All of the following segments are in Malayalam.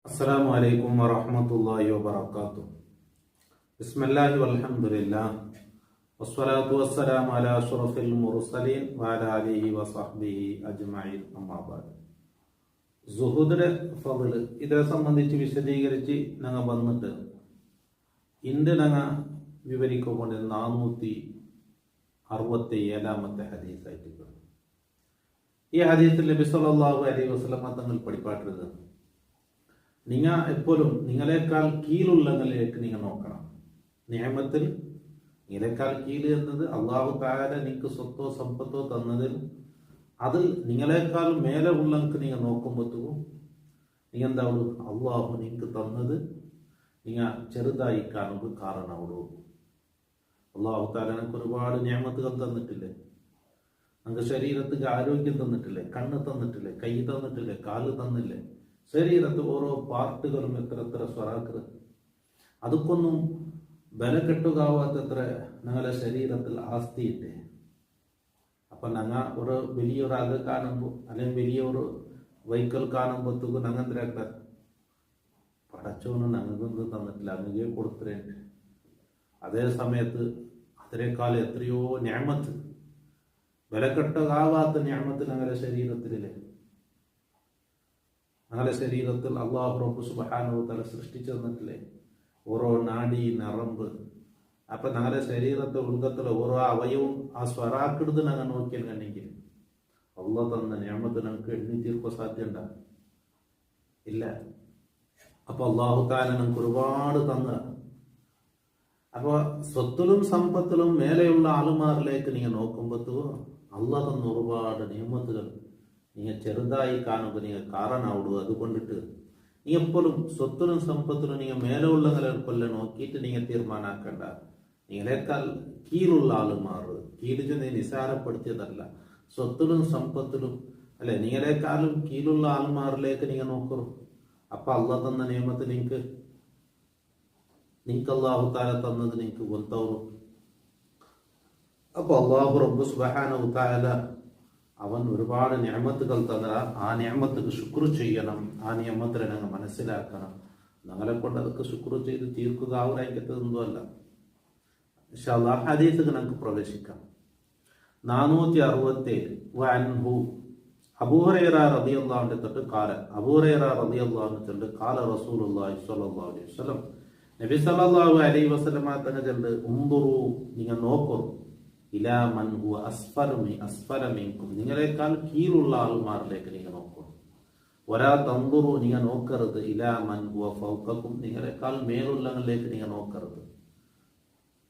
അസ്സലാമു അലൈക്കും വറഹ്മത്തുള്ളാഹി വബറകാതുഹു. ബിസ്മില്ലാഹി വൽഹംദുലില്ലാഹ് വസ്സലാത്തു വസ്സലാമു അലാ അഷ്റഫിൽ മുർസലീൻ വഅലാ ആലിഹി വസഹ്ബിഹി അജ്മഈൻ. അമ്മാ ബഅദ്. സുഹൂദിന്റെ ഫള് ഇതേ സംബന്ധിച്ച് വിശദീകരിച്ച് ഞങ്ങൾ വന്നിട്ട് ഇന്ന് ഞങ്ങൾ വിവരിക്കൊണ്ട് 467 ഹദീസായിട്ട്. ഈ ഹദീസിൽ നബി സല്ലല്ലാഹു അലൈഹി വസല്ലം തങ്ങൾ പഠിപ്പാട്ടുള്ളത്, നിങ്ങൾ എപ്പോഴും നിങ്ങളെക്കാൾ കീഴുള്ളവരിലേക്ക് നിങ്ങൾ നോക്കണം. നിയമത്തിൽ നിങ്ങളെക്കാൾ കീഴ് എന്നത് അള്ളാഹു തആല നിങ്ങൾക്ക് സ്വത്തോ സമ്പത്തോ തന്നതിൽ അതിൽ നിങ്ങളെക്കാൾ മേലെ ഉള്ളവർക്ക് നിങ്ങൾ നോക്കുമ്പോഴത്തേക്കും നിങ്ങൾ എന്താവുള്ളൂ, അള്ളാഹു നിങ്ങൾക്ക് തന്നത് നിങ്ങൾ ചെറുതായി കാണുമ്പോൾ കാരണമാവുള്ളൂ. അള്ളാഹു തആല നിങ്ങൾക്ക് ഒരുപാട് നിയമത്തുകൾ തന്നിട്ടില്ലേ, നമുക്ക് ശരീരത്തിന് ആരോഗ്യം തന്നിട്ടില്ലേ, കണ്ണ് തന്നിട്ടില്ലേ, കൈ തന്നിട്ടില്ലേ, കാല് തന്നില്ലേ, ശരീരത്ത് ഓരോ പാർട്ടുകളും എത്ര സ്വറാക്കർ, അതൊക്കൊന്നും ബല കെട്ടുകാവാത്തത്ര ഞങ്ങളുടെ ശരീരത്തിൽ ആസ്തിയില്ലേ. അപ്പൊ ഞങ്ങൾ ഒരു വലിയൊരാൾ കാണുമ്പോൾ അല്ലെങ്കിൽ വലിയൊരു വെഹിക്കിൾ കാണുമ്പോഴത്തേക്കും ഞങ്ങൾ എന്തിനാക്ക പടച്ചോന്ന് ഞങ്ങൾക്കൊന്നും തന്നിട്ടില്ല, അങ്ങനെ കൊടുത്തിട്ടുണ്ട്. അതേ സമയത്ത് അതിനേക്കാൾ എത്രയോ നിഅമത്ത്, ബലക്കെട്ടുകാവാത്ത നിഅമത്ത് ഞങ്ങളുടെ ശരീരത്തിലില്ലേ. ഞങ്ങളുടെ ശരീരത്തിൽ അള്ളാഹു റബ്ബ് സുബ്ഹാനഹു വ തആല സൃഷ്ടിച്ചു തന്നിട്ടില്ലേ ഓരോ നാഡി നരമ്പ്. അപ്പൊ ഞങ്ങളുടെ ശരീരത്തെ ഉൾഗത്തിലെ ഓരോ അവയവും ആ സ്വറാക്കെടുത്ത് ഞങ്ങൾ നോക്കിയാൽ കണ്ടെങ്കിൽ അള്ളാഹ് തന്ന നിഅമത്ത് ഞങ്ങൾക്ക് എണ്ണി തീർക്കാൻ സാധ്യത ഇല്ല. അപ്പൊ അള്ളാഹു തആല ഞങ്ങൾക്ക് ഒരുപാട് തന്ന, അപ്പൊ സ്വത്തിലും സമ്പത്തിലും മേലെയുള്ള ആളുമാരിലേക്ക് നിങ്ങൾ നോക്കുമ്പോഴത്തോ അള്ളാഹ് തന്ന ഒരുപാട് നിയമത്തുകൾ നിങ്ങൾ ചെറുതായി കാണുമ്പോൾ നിങ്ങൾ കാരണമാവുള്ളൂ. അതുകൊണ്ടിട്ട് നീ എപ്പോഴും സ്വത്തിലും സമ്പത്തിലും നിങ്ങൾ മേലെ ഉള്ളവരെ കൊല്ലം നോക്കിയിട്ട് നിങ്ങൾ തീരുമാനാക്കണ്ട. നിങ്ങളെക്കാൾ കീഴുള്ള ആളുമാർ, കീഴ് ചെന്ന് നിസാരപ്പെടുത്തിയതല്ല, സ്വത്തിലും സമ്പത്തിലും അല്ലെ നിങ്ങളെക്കാളും കീഴുള്ള ആളുമാരിലേക്ക് നിങ്ങൾ നോക്കൂ. അപ്പൊ അള്ളാഹ് തന്ന നിയമത്ത് നിങ്ങൾക്ക് അള്ളാഹു തആല തന്നത് നിങ്ങൾക്ക് ಗೊತ್ತಾവും. അപ്പൊ അള്ളാഹു റബ്ബ് സുബ്ഹാനഹു തആല അവൻ ഒരുപാട് നിഅമത്തുകൾ തന്ന ആ നിഅമത്തുക്ക് ശുക്ർ ചെയ്യണം. ആ നിഅമത്തിനെ ഞങ്ങൾ മനസ്സിലാക്കണം. ഞങ്ങളെ കൊണ്ട് അതൊക്കെ ശുക്ർ ചെയ്ത് തീർക്കുക ആവുന്നതൊന്നുമല്ല. ഇൻഷാ അല്ലാഹ് ഹദീസിൽ നമുക്ക് പ്രവേശിക്കാം. 467 വഅൻഹു അബൂ ഹുറൈറ റളിയല്ലാഹു അൻഹു തൊട്ട് കാല അബൂ ഹുറൈറ റളിയല്ലാഹു അൻഹു തൊട്ട് കാല റസൂലുള്ളാഹി സ്വല്ലല്ലാഹു അലൈഹി വസല്ലം നബി സല്ലല്ലാഹു അലൈഹി വസല്ലം തങ്ങൾ ചൊല്ല്, ഉംദുറു നിങ്ങൾ നോക്കൂ, ഇലാ മൻ ഹുവ അസ്ഫല മിൻകും നിങ്ങളെക്കാൾ കീഴുള്ള ആൾമാരിലേക്ക് നിങ്ങൾ നോക്കൂ. വലാ തൻദുറു നിങ്ങൾ നോക്കരുത് ഇലാ മൻ ഹുവ ഫൗഖക്കും നിങ്ങളെക്കാൾ മേലുള്ളവരിലേക്ക് നിങ്ങൾ നോക്കരുത്.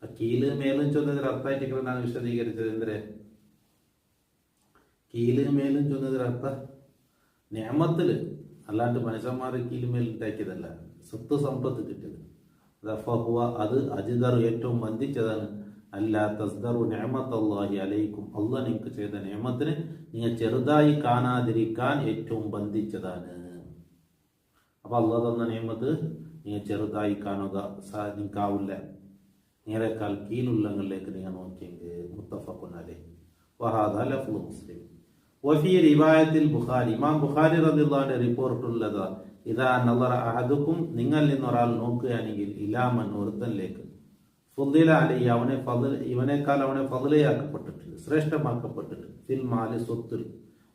കീഴ് മേലും ചൊന്നതിൽ അർത്ഥമായിട്ട് ഞാൻ വിശദീകരിച്ചത് എന്തിനെ, കീഴ് മേലും ചൊന്നതിൽ അർത്ഥം നിഅമത്തില് അല്ലാണ്ട് മനുഷ്യന്മാരെ കീഴ് മേലും ഉണ്ടാക്കിയതല്ല, സ്വത്ത് സമ്പത്ത് കിട്ടിയത്. അത് അജിദർ ഏറ്റവും ബന്ധിച്ചതാണ്. അല്ലാ തസ്ദറു നിഅമത്തല്ലാഹി അലൈക്കും അള്ളാഹ് നിങ്ങൾക്ക് ചെയ്ത നിഅമത്തിനെ നിങ്ങൾ ചെറുതായി കാണാതിരിക്കാൻ ഏറ്റവും ബന്ധിച്ചതാണ്. അപ്പൊ അള്ളാഹ് തന്ന നിഅമത്ത് നിങ്ങൾ ചെറുതായി കാണുക നിങ്ങൾക്കാവില്ല. നിങ്ങളെക്കാൾ കീഴുള്ളവരിലേക്ക് നിങ്ങൾ നോക്കിയെങ്കിൽ. മുത്തഫഖുൻ അലൈഹി വഹാദാ ലഫ്ളു മുസ്ലിം. വഫീ റിവായത്തിൽ ബുഖാരി ഇമാം ബുഖാരി റളിയല്ലാഹു അൻഹു റിപ്പോർട്ടുള്ളത്, ഇദാ നളറ അഹദുക്കും നിങ്ങളിൽ നിന്നൊരാൾ നോക്കുകയാണെങ്കിൽ ഇലാമൻ ഒരുത്തനിലേക്ക് ഫുദ്ദില അലൈഹി ഇവനേക്കാൾ അവനെ ഫദ്ലയാക്കപ്പെട്ടിട്ടുണ്ട്, ശ്രേഷ്ഠമാക്കപ്പെട്ടിട്ടുണ്ട്. ഫിൽ മാലി സ്വത്തിൽ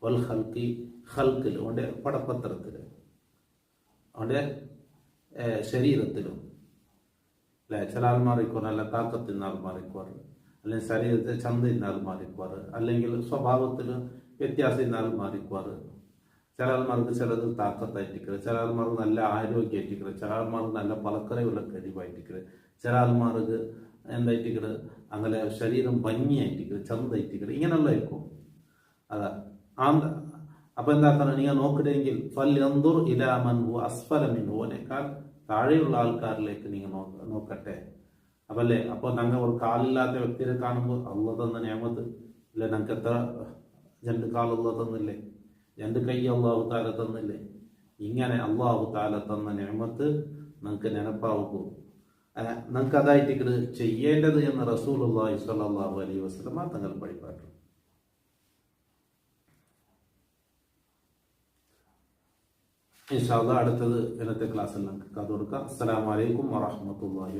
വൽ ഖൽഖി ഖൽഖിൽ അവന്റെ പടപത്രത്തില് അവന്റെ ശരീരത്തിലും അല്ലെ. ചില ആൾമാറിക്കോറ് നല്ല താക്കത്തിൽ ആൾമാറിക്കോറ്, അല്ലെങ്കിൽ ശരീരത്തെ ചന്തയിൽ ആൾമാറിക്കോറ്, അല്ലെങ്കിൽ സ്വഭാവത്തിൽ വ്യത്യാസം ആൾമാറിക്കോറ്. ചില ആൾമാർക്ക് ചിലത് താക്കത്തായിട്ടിരിക്കുന്നത്, ചില ആൾമാർക്ക് നല്ല ആരോഗ്യമായിട്ടിരിക്കുന്നത്, ചില ആൾമാർക്ക് നല്ല പലക്കറയുള്ള കഴിവായിട്ടിരിക്കുന്നത്, ചില ആൾമാർക്ക് എന്തായിട്ടിരിക്കുന്നത് അങ്ങനെ ശരീരം ഭംഗിയായിട്ടിരിക്കുന്നത്, ചന്തയിട്ടിരിക്കുന്നത്, ഇങ്ങനെയുള്ളതായിരിക്കും. അതാ അപ്പൊ എന്താക്കണം, നിങ്ങൾ നോക്കണമെങ്കിൽ ഫൽയൻദുർ ഇലാ മൻ ഹുവ അസ്ഫല മിൻഹു ഓനേക്കാൾ താഴെയുള്ള ആൾക്കാരിലേക്ക് നിങ്ങൾ നോക്കട്ടെ. അപ്പല്ലേ, അപ്പൊ ഞങ്ങൾ ഒരു കാലില്ലാത്ത വ്യക്തിയെ കാണുമ്പോൾ അള്ളാഹ് തന്ന നിഅമത്ത് ഇല്ല, ഞങ്ങൾക്ക് എത്ര 2 കാൽ അള്ളാഹ് തന്നില്ലേ, 2 കൈ അള്ളാഹു തആല തന്നില്ലേ. ഇങ്ങനെ അള്ളാഹു തആല തന്ന നിഅമത്ത് നിങ്ങൾക്ക് നെനപ്പാവുകൂ. നിങ്ങൾക്ക് അതായിട്ട് ചെയ്യേണ്ടത് എന്ന് റസൂലുള്ളാഹി സ്വല്ലല്ലാഹു അലൈഹി വസല്ലം തങ്ങൾ പഠിപ്പാട്ടു. ഇൻഷാ അല്ലാഹ് അടുത്തത് ഇന്നത്തെ ക്ലാസ്സിൽ നമുക്ക് കാതു കൊടുക്കാം. അസ്സലാമു അലൈക്കും വറഹ്മത്തുള്ളാഹി